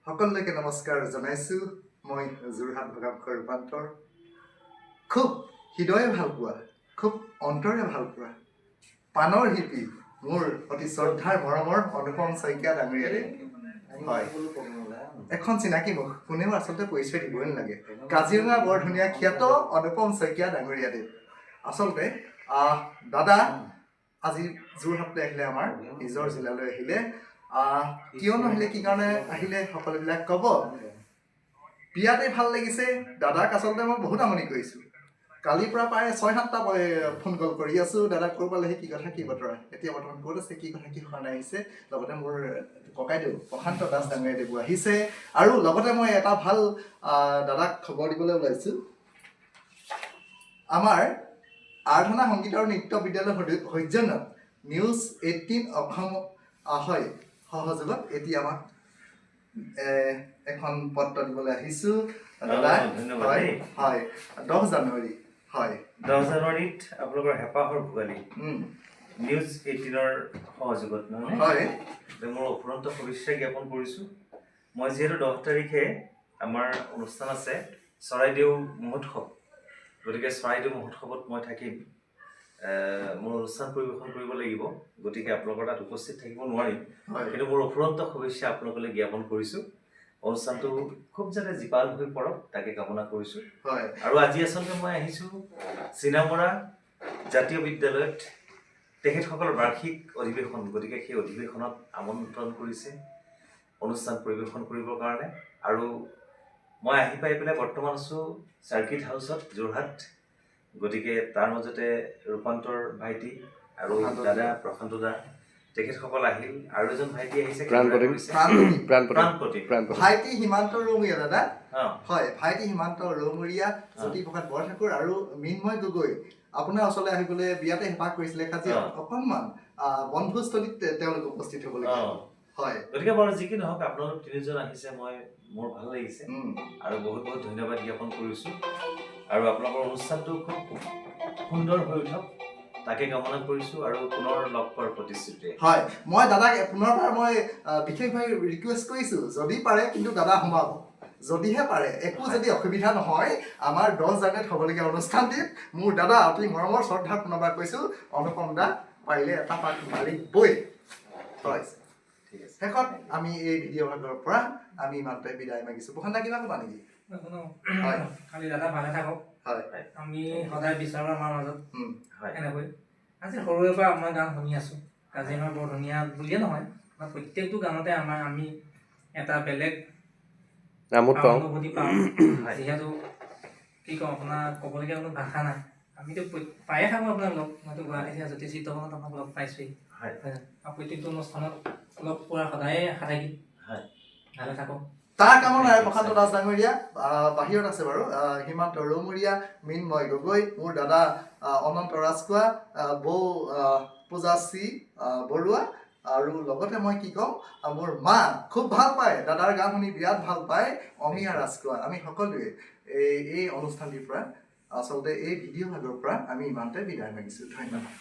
সকলোকে নমস্কাৰ জনাইছোঁ। মই যোৰহাট ভগামখৰ ৰূপান্তৰ। খুব হৃদয়ে ভাল পোৱা, খুব অন্তৰে ভাল পোৱা পানৰ শিল্পী মোৰ অতি শ্ৰদ্ধাৰ মৰমৰ অনুপম শইকীয়া ডাঙৰীয়াৰে হয় এখন চিনাকি মুখ, কোনেও আচলতে পৰিচয় দিবই নালাগে। কাজিৰঙা বৰ ধুনীয়া খ্যাত অনুপম শইকীয়া ডাঙৰীয়াৰে আচলতে দাদা আজি যোৰহাটলৈ আহিলে, আমাৰ নিজৰ জিলালৈ আহিলে। কিয়নো আহিলে, কি কাৰণে আহিলে সকলোবিলাক ক'ব। বিয়াতে ভাল লাগিছে। দাদাক আচলতে মই বহুত আমনি কৰিছোঁ। কালিৰ পৰা প্ৰায় 6-7টা ফোন কল কৰি আছোঁ। দাদা ক'ৰ পালেহি, কি কথা কি বতৰা, এতিয়া বৰ্তমান ক'ত আছে, কি কথা কি কাৰণে আহিছে। লগতে মোৰ ককাইদেউ প্ৰশান্ত দাস ডাঙৰীয়াদেৱো আহিছে। আৰু লগতে মই এটা ভাল দাদাক খবৰ দিবলৈ ওলাইছোঁ। আমাৰ আৰাধনা সংগীত আৰু নৃত্য বিদ্যালয়ৰ সৌজন্যত নিউজ 18 অসম হয় সহযোগত এতিয়া আমাক এখন পত্ৰ দিবলৈ আহিছোঁ। দাদা হয় হয় 10 জানুৱাৰী হয় 10 জানুৱাৰীত আপোনালোকৰ হেঁপাহৰ ভোগালী নিউজ 18ৰ সহযোগত নহয় হয় মোৰ অফুৰন্ত শুভেচ্ছা জ্ঞাপন কৰিছোঁ। মই যিহেতু 10 তাৰিখে আমাৰ অনুষ্ঠান আছে চৰাইদেউ মহোৎসৱ, গতিকে চৰাইদেউ মহোৎসৱত মই থাকিম। মোৰ অনুষ্ঠান পৰিৱেশন কৰিব লাগিব, গতিকে আপোনালোকৰ তাত উপস্থিত থাকিব নোৱাৰিম, কিন্তু মোৰ অফুৰন্ত শুভেচ্ছা আপোনালোকলৈ জ্ঞাপন কৰিছোঁ। অনুষ্ঠানটো খুব যাতে জীপাল হৈ পৰক তাকে কামনা কৰিছোঁ। আৰু আজি আচলতে মই আহিছোঁ চিনামৰা জাতীয় বিদ্যালয়ত তেখেতসকলৰ বাৰ্ষিক অধিৱেশন, গতিকে সেই অধিৱেশনত আমন্ত্ৰণ কৰিছে অনুষ্ঠান পৰিৱেশন কৰিবৰ কাৰণে। আৰু মই আহি পাই পেলাই বৰ্তমান আছোঁ চাৰ্কিট হাউচত যোৰহাট, গতিকে তাৰ মাজতে ৰূপান্তৰ ভাইটি আৰু দাদা প্ৰশান্ত দা তেখেতসকল আহিল। আৰু এজন ভাইটি আহিছে ভাইটি হিমান্ত ৰৌমৰীয়া। দাদা হয় ভাইটি হিমান্ত ৰৌমৰীয়া, জ্যোতিপ্ৰসাদ বৰঠাকুৰ আৰু মৃন্ময় গগৈ আপোনাৰ ওচৰলৈ আহিবলৈ বিয়াতে হেঁপাহ কৰিছিলে। কাজিয়া অকণমান বনভোজস্থলীত তেওঁলোক উপস্থিত হ'বলগীয়া হয়। গতিকে বাৰু যি কি নহওক, আপোনালোক তিনিজন আহিছে, মোৰ ভাল লাগিছে আৰু বহুত বহুত ধন্যবাদ জ্ঞাপন কৰিছোঁ। আৰু আপোনালোকৰ অনুষ্ঠানটো খুব সুন্দৰ হৈ উঠক তাকে কামনা কৰিছোঁ আৰু পুনৰ লগ পোৱাৰ প্ৰতিশ্ৰুতি। হয়, মই দাদাক পুনৰবাৰ মই বিশেষভাৱে ৰিকুৱেষ্ট কৰিছোঁ, যদি পাৰে কিন্তু দাদা সোমাব, যদিহে পাৰে, একো যদি অসুবিধা নহয়। আমাৰ 10 জানুৱাৰীত হ'বলগীয়া অনুষ্ঠানটিত মোৰ দাদা অতি মৰমৰ শ্ৰদ্ধাৰ পুনৰবাৰ কৈছোঁ, অনুপম দা পাৰিলে এটা পাক মাৰিবই। হয় শেষত আমি এই ভিডিঅ' ভাগৰ পৰা আমি মাত্ৰ বিদায় মাগিছোঁ। প্ৰশান্ত কিবা ক'বা নেকি? খালি দাদা ভালে থাকক, আমি সদায় বিচাৰোঁ আমাৰ মাজত এনেকৈ। আজি সৰুৰে পৰা আমাৰ গান শুনি আছোঁ, কাজিৰঙা বৰ ধুনীয়া বুলিয়ে নহয়, প্ৰত্যেকটো গানতে আমি এটা বেলেগ অনুভূতি পাওঁ। যিহেতু কি কওঁ, আপোনাৰ ক'বলগীয়া কোনো ভাষা নাই। আমিতো পায়ে থাকোঁ আপোনাক লগ, মইতো গুৱাহাটী জ্যোতি চিত্ৰখনত আপোনাক লগ পাইছোঁৱেই। আৰু প্ৰত্যেকটো অনুষ্ঠানত লগ পোৱাৰ সদায়ে আশা থাকিল। ভালে থাকক। তাৰ কামনাৰে প্ৰশান্ত দাস ডাঙৰীয়া বাহিৰত আছে বাৰু, হিমান্ত ৰৌমৰীয়া, মৃন্ময় গগৈ, মোৰ দাদা অনন্ত ৰাজখোৱা, বৌ পূজাশ্ৰী বৰুৱা, আৰু লগতে মই কি ক'ম, মোৰ মা খুব ভাল পায় দাদাৰ গান শুনি, বিৰাট ভাল পায়, অমিয়া ৰাজখোৱা। আমি সকলোৱে এই অনুষ্ঠানটিৰ পৰা আচলতে এই ভিডিঅ' ভাগৰ পৰা আমি ইমানতে বিদায় মাগিছোঁ। ধন্যবাদ।